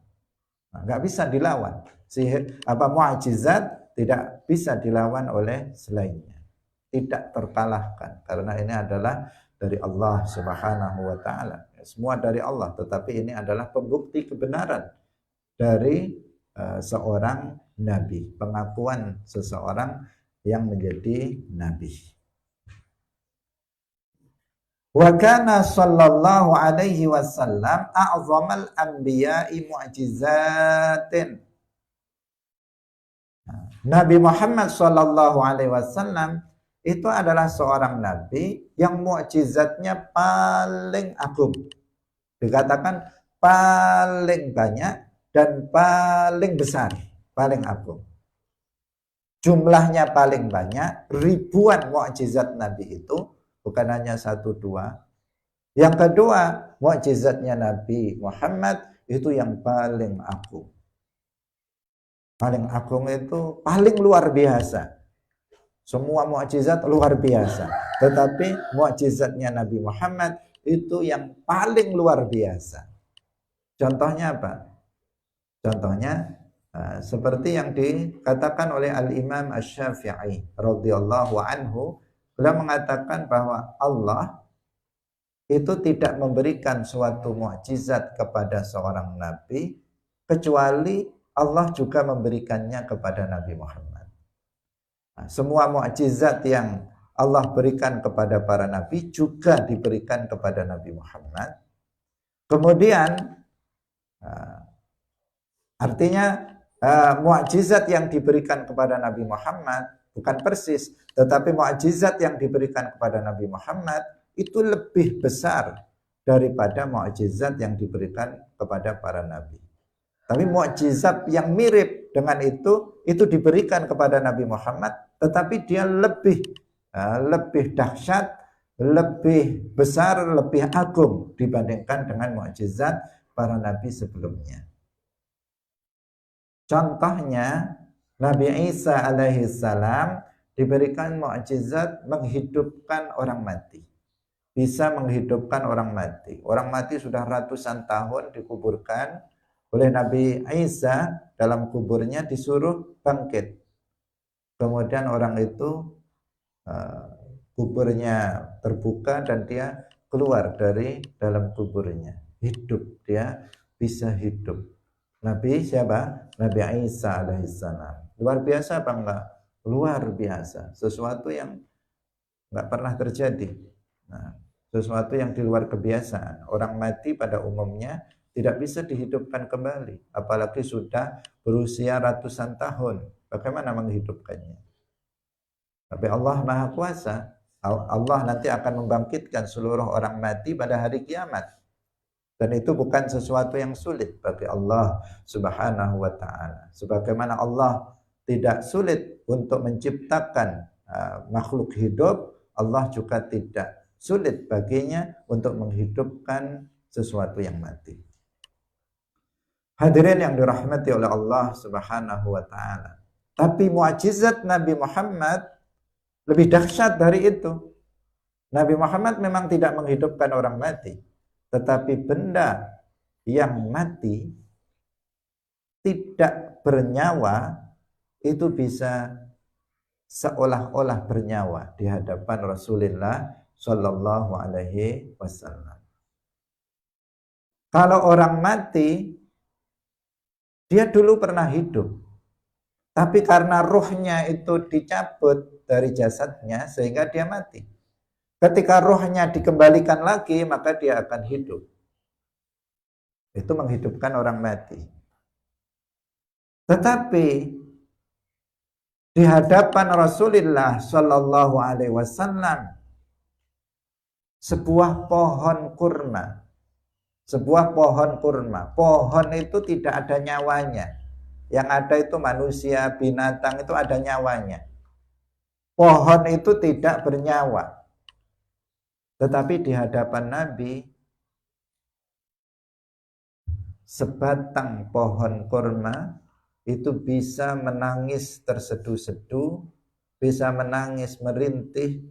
Nah, nggak bisa dilawan. Sihir mukjizat tidak bisa dilawan oleh selainnya. Tidak terkalahkan karena ini adalah dari Allah Subhanahu wa taala. Semua dari Allah, tetapi ini adalah pembukti kebenaran dari seorang nabi, pengakuan seseorang yang menjadi nabi. Wa kana sallallahu alaihi wasallam a'zamal anbiya'i mu'jizatin. Nabi Muhammad sallallahu alaihi wasallam itu adalah seorang nabi yang mukjizatnya paling agung. Dikatakan paling banyak dan paling besar, paling agung. Jumlahnya paling banyak, ribuan mukjizat nabi itu, bukan hanya satu dua. Yang kedua, mukjizatnya Nabi Muhammad itu yang paling agung. Paling agung itu paling luar biasa. Semua mukjizat luar biasa, tetapi mukjizatnya Nabi Muhammad itu yang paling luar biasa. Contohnya apa? Contohnya seperti yang dikatakan oleh Al-Imam Asy-Syafi'i radhiyallahu anhu, beliau mengatakan bahwa Allah itu tidak memberikan suatu mukjizat kepada seorang nabi kecuali Allah juga memberikannya kepada Nabi Muhammad. Nah, semua mukjizat yang Allah berikan kepada para nabi juga diberikan kepada Nabi Muhammad. Kemudian artinya mukjizat yang diberikan kepada Nabi Muhammad bukan persis, tetapi mukjizat yang diberikan kepada Nabi Muhammad itu lebih besar daripada mukjizat yang diberikan kepada para nabi. Tapi mukjizat yang mirip dengan itu diberikan kepada Nabi Muhammad, tetapi dia lebih dahsyat, lebih besar, lebih agung dibandingkan dengan mukjizat para nabi sebelumnya. Contohnya, Nabi Isa alaihi salam diberikan mukjizat menghidupkan orang mati. Bisa menghidupkan orang mati. Orang mati sudah ratusan tahun dikuburkan. Oleh Nabi Isa dalam kuburnya disuruh bangkit. Kemudian orang itu kuburnya terbuka dan dia keluar dari dalam kuburnya. Hidup, dia bisa hidup. Nabi siapa? Nabi Isa alaihissalam. Luar biasa apa enggak? Luar biasa. Sesuatu yang enggak pernah terjadi. Nah, sesuatu yang di luar kebiasaan. Orang mati pada umumnya tidak bisa dihidupkan kembali, apalagi sudah berusia ratusan tahun. Bagaimana menghidupkannya? Tapi Allah Maha Kuasa. Allah nanti akan membangkitkan seluruh orang mati pada hari kiamat. Dan itu bukan sesuatu yang sulit bagi Allah Subhanahu wa taala. Sebagaimana Allah tidak sulit untuk menciptakan makhluk hidup, Allah juga tidak sulit baginya untuk menghidupkan sesuatu yang mati. Hadirin yang dirahmati oleh Allah Subhanahu wa taala. Tapi mukjizat Nabi Muhammad lebih dahsyat dari itu. Nabi Muhammad memang tidak menghidupkan orang mati, tetapi benda yang mati tidak bernyawa itu bisa seolah-olah bernyawa di hadapan Rasulullah Shallallahu alaihi wasallam. Kalau orang mati, dia dulu pernah hidup, tapi karena ruhnya itu dicabut dari jasadnya sehingga dia mati. Ketika ruhnya dikembalikan lagi, maka dia akan hidup. Itu menghidupkan orang mati. Tetapi di hadapan Rasulullah Shallallahu alaihi wasallam, sebuah pohon kurma, pohon itu tidak ada nyawanya, Yang ada itu manusia, binatang itu ada nyawanya. Pohon itu tidak bernyawa. Tetapi di hadapan Nabi, sebatang pohon kurma itu bisa menangis terseduh-seduh, bisa menangis merintih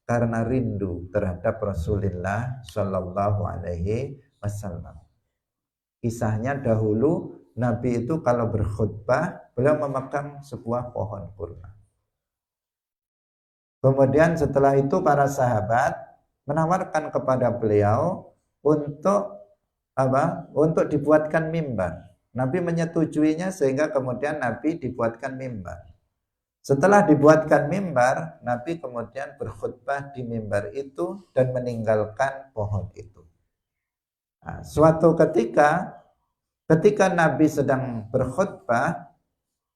karena rindu terhadap Rasulullah Shallallahu Alaihi Wasallam. Kisahnya dahulu Nabi itu kalau berkhutbah beliau memegang sebuah pohon kurma. Kemudian setelah itu para sahabat menawarkan kepada beliau untuk Untuk dibuatkan mimbar. Nabi menyetujuinya sehingga kemudian Nabi dibuatkan mimbar. Setelah dibuatkan mimbar, Nabi kemudian berkhutbah di mimbar itu dan meninggalkan pohon itu. Nah, suatu ketika Nabi sedang berkhutbah,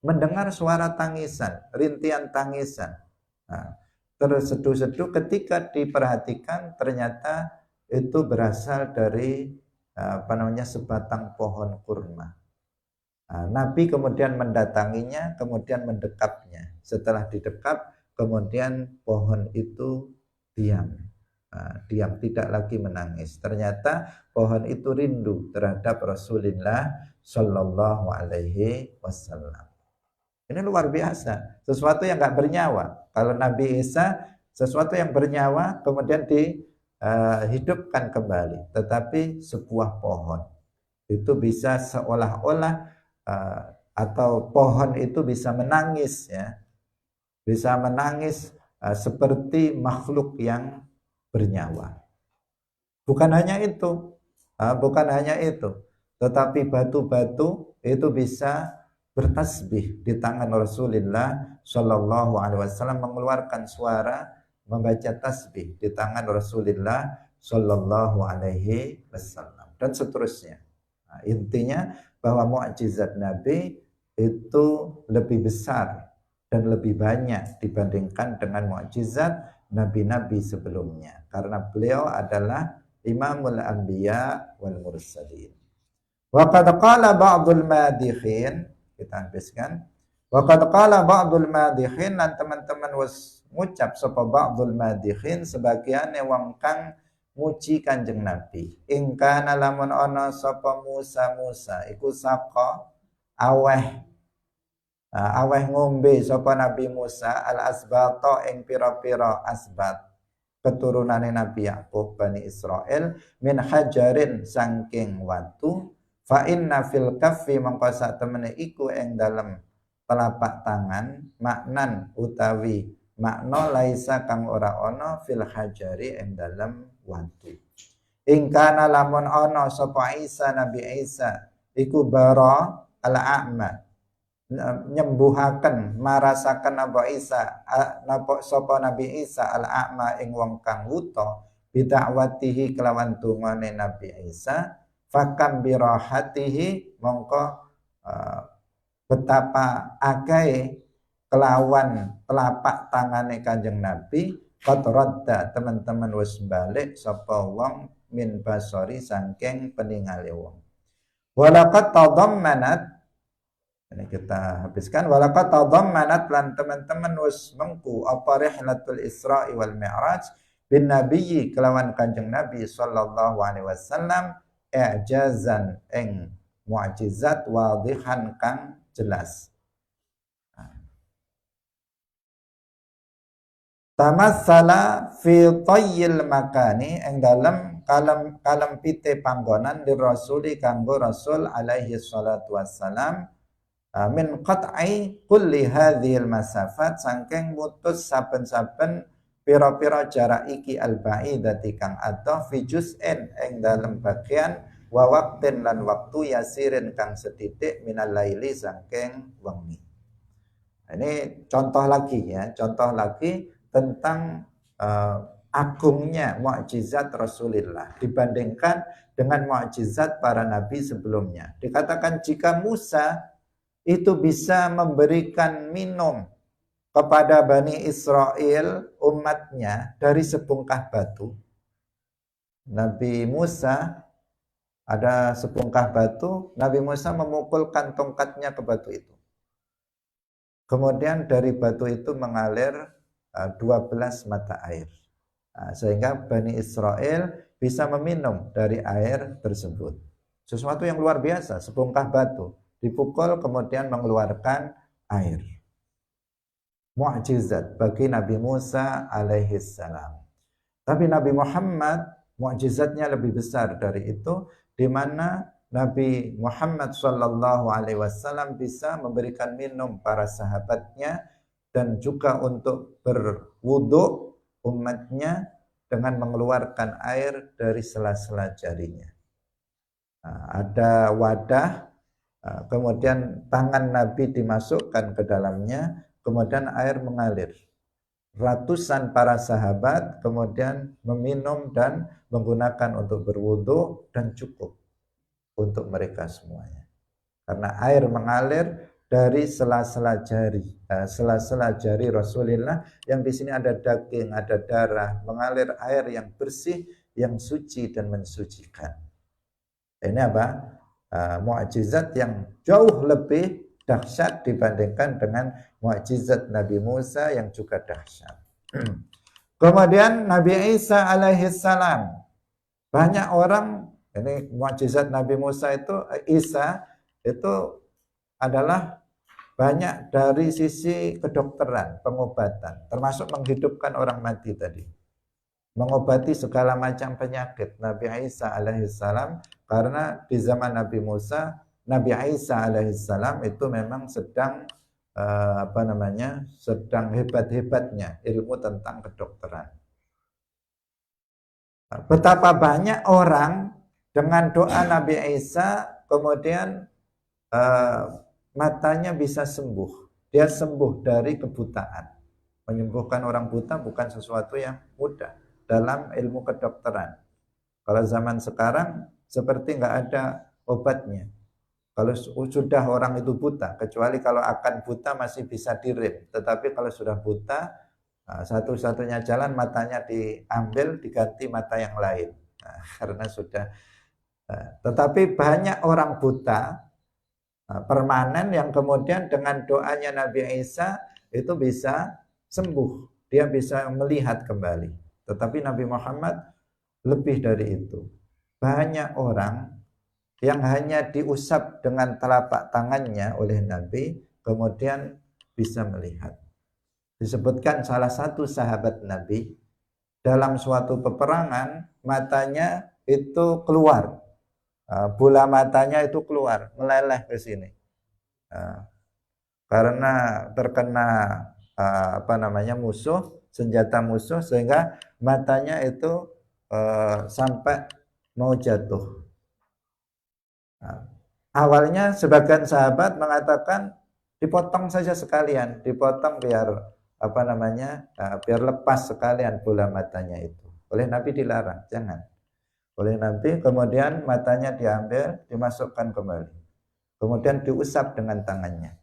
mendengar suara tangisan, rintihan tangisan. Nah, terseduh-seduh ketika diperhatikan ternyata itu berasal dari sebatang pohon kurma. Nah, Nabi kemudian mendatanginya, kemudian mendekapnya. Setelah didekap, kemudian pohon itu diam. Diam, tidak lagi menangis. Ternyata pohon itu rindu terhadap Rasulullah Shallallahu Alaihi Wasallam. Ini luar biasa, sesuatu yang nggak bernyawa. Kalau Nabi Isa, sesuatu yang bernyawa kemudian hidupkan kembali, tetapi sebuah pohon itu bisa seolah-olah atau pohon itu bisa menangis, ya, bisa menangis seperti makhluk yang bernyawa. Bukan hanya itu, tetapi batu-batu itu bisa bertasbih di tangan Rasulullah Shallallahu Alaihi Wasallam, mengeluarkan suara membaca tasbih di tangan Rasulullah Shallallahu Alaihi Wasallam dan seterusnya. Nah, intinya bahwa mukjizat Nabi itu lebih besar dan lebih banyak dibandingkan dengan mukjizat nabi-nabi sebelumnya, karena beliau adalah Imamul Anbiya wal Mursalin. Wa qad qala ba'dul madikhin, kita habiskan. Wa qad qala ba'dul madikhin, dan teman-teman wis ngucap sapa ba'dul madikhin sebagian wong kang muji Kanjeng Nabi. In kana lamun ana sapa Musa iku saka aweh ngombe sapa Nabi Musa al asbata ing pira-pira asbat keturunane Nabi Yakub Bani Israel min hajarin saking watu, fa inna fil kaffi mangko sak temene iku ing dalem telapak tangan maknan utawi makna laisa kang ora ana fil hajari ing dalem watu. Ing kana lamun ana sapa Isa Nabi Isa iku bara al a'ma, nyembuhaken marasaken Nabi Isa sapa Nabi Isa al-a'ma ing wong kang wuta bidakwatihi kelawan tungane Nabi Isa, fakam birahatihi mongko betapa akeh kelawan telapak tangane Kanjeng Nabi qadradda teman-teman wis balik sapa wong min basori saking peningale wong. Walaqad tadammanat, ini kita habiskan, walaqad tadammanat lan teman-teman wis mengku apa rihlatul Isra wal Mi'raj bin nabiyyi kelawan Kanjeng Nabi sallallahu alaihi wasallam i'jazan ing mukjizat wadihan kang jelas. Tamassala fi tayyil makani ing dalem kalem pite panggonan di rasuli kanggo Rasul alaihi salatu wassalam, min qat'i kulli hadhil masafat saking mutus saben-saben pira-pira jarak iki al-ba'idati kang adoh fi juz'in ing dalem bagian wa waqtin lan waktu yasirin kang setitik minal laili saking wengi. Ini contoh lagi tentang agungnya mukjizat Rasulullah dibandingkan dengan mukjizat para nabi sebelumnya. Dikatakan jika Musa itu bisa memberikan minum kepada Bani Israel umatnya dari sebungkah batu, Nabi Musa Ada sebongkah batu, Nabi Musa memukulkan tongkatnya ke batu itu. Kemudian dari batu itu mengalir 12 mata air. Sehingga Bani Israel bisa meminum dari air tersebut. Sesuatu yang luar biasa, sebongkah batu dipukul kemudian mengeluarkan air. Mu'jizat bagi Nabi Musa alaihi salam. Tapi Nabi Muhammad mukjizatnya lebih besar dari itu, di mana Nabi Muhammad sallallahu alaihi wasallam bisa memberikan minum para sahabatnya dan juga untuk berwudu umatnya dengan mengeluarkan air dari sela-sela jarinya. Ada wadah, kemudian tangan Nabi dimasukkan ke dalamnya, kemudian air mengalir. Ratusan para sahabat kemudian meminum dan menggunakan untuk berwudu dan cukup untuk mereka semuanya. Karena air mengalir dari sela-sela jari Rasulullah, yang di sini ada daging, ada darah, mengalir air yang bersih, yang suci dan mensucikan. Ini apa? Mukjizat yang jauh lebih dahsyat dibandingkan dengan mukjizat Nabi Musa yang juga dahsyat. Kemudian Nabi Isa alaihi salam. Banyak orang, ini mukjizat Nabi Musa itu, Isa itu adalah banyak dari sisi kedokteran, pengobatan, termasuk menghidupkan orang mati tadi. Mengobati segala macam penyakit Nabi Isa alaihi salam, karena di zaman Nabi Musa, Nabi Isa alaihissalam itu memang sedang sedang hebat-hebatnya ilmu tentang kedokteran. Betapa banyak orang dengan doa Nabi Isa kemudian matanya bisa sembuh. Dia sembuh dari kebutaan. Menyembuhkan orang buta bukan sesuatu yang mudah dalam ilmu kedokteran. Kalau zaman sekarang seperti nggak ada obatnya. Kalau sudah orang itu buta, kecuali kalau akan buta masih bisa direm. Tetapi kalau sudah buta, satu-satunya jalan matanya diambil, diganti mata yang lain. Karena sudah. Tetapi banyak orang buta permanen yang kemudian dengan doanya Nabi Isa itu bisa sembuh. Dia bisa melihat kembali. Tetapi Nabi Muhammad lebih dari itu. Banyak orang yang hanya diusap dengan telapak tangannya oleh Nabi, kemudian bisa melihat. Disebutkan salah satu sahabat Nabi, dalam suatu peperangan, matanya itu keluar. Bola matanya itu keluar, meleleh ke sini. Karena terkena musuh, senjata musuh, sehingga matanya itu sampai mau jatuh. Awalnya sebagian sahabat mengatakan dipotong saja sekalian, dipotong biar biar lepas sekalian bola matanya itu. Oleh Nabi dilarang, jangan. Oleh Nabi kemudian matanya diambil, dimasukkan kembali. Kemudian diusap dengan tangannya.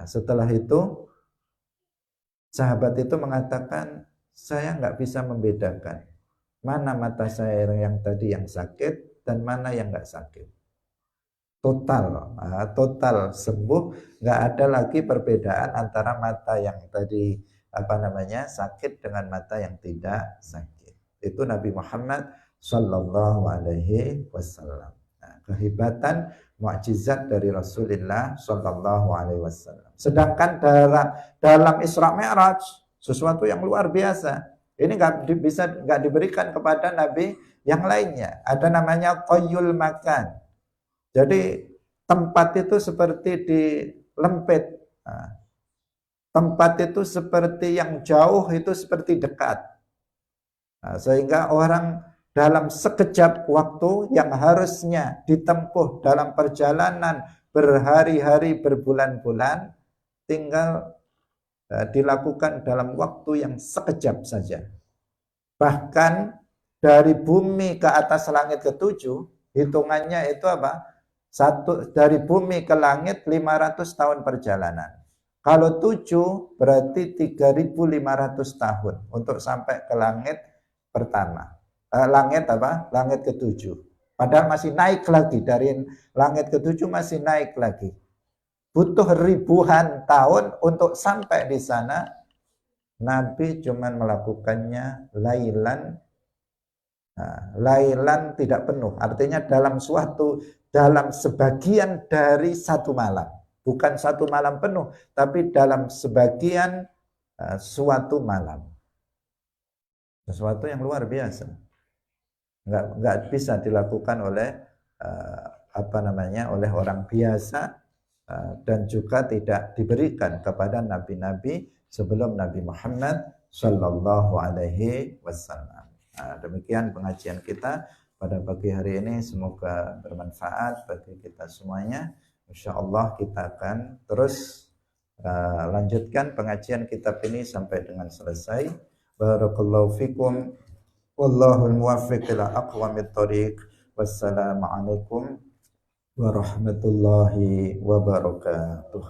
Setelah itu sahabat itu mengatakan, saya nggak bisa membedakan mana mata saya yang tadi yang sakit dan mana yang nggak sakit. Total sembuh, nggak ada lagi perbedaan antara mata yang tadi sakit dengan mata yang tidak sakit. Itu Nabi Muhammad sallallahu alaihi wasallam. Kehebatan mukjizat dari Rasulullah sallallahu alaihi wasallam. Sedangkan dalam Isra Mi'raj sesuatu yang luar biasa. Ini nggak diberikan kepada nabi yang lainnya. Ada namanya qayyul makan. Jadi tempat itu seperti dilempit. Tempat itu seperti yang jauh itu seperti dekat. Sehingga orang dalam sekejap waktu yang harusnya ditempuh dalam perjalanan berhari-hari, berbulan-bulan, tinggal dilakukan dalam waktu yang sekejap saja. Bahkan dari bumi ke atas langit ketujuh, hitungannya itu dari bumi ke langit 500 tahun perjalanan. Kalau 7 berarti 3.500 tahun untuk sampai ke langit pertama. Langit ketujuh. Padahal masih naik lagi, dari langit ke-7 masih naik lagi. Butuh ribuan tahun untuk sampai di sana. Nabi cuma melakukannya lailan. Nah, lailan tidak penuh, artinya dalam sebagian dari satu malam. Bukan satu malam penuh, tapi dalam sebagian suatu malam. Sesuatu yang luar biasa. Nggak bisa dilakukan oleh oleh orang biasa, dan juga tidak diberikan kepada nabi-nabi sebelum Nabi Muhammad Sallallahu Alaihi Wasallam. Demikian pengajian kita pada pagi hari ini, semoga bermanfaat bagi kita semuanya. Insyaallah kita akan terus lanjutkan pengajian kitab ini sampai dengan selesai. Barakallahu fikum. Wallahul muwaffiq ila aqwamit thoriq. Wassalamualaikum warahmatullahi wabarakatuh.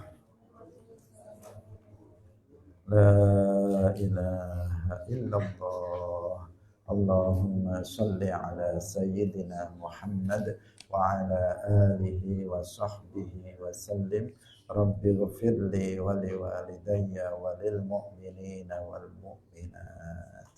La ilaha illallah. Allahumma salli ala sayyidina Muhammad wa ala alihi wa sahbihi wa sallim. Rabbi ghfirli wa liwalidayya wa lil mu'minina wal mu'minat.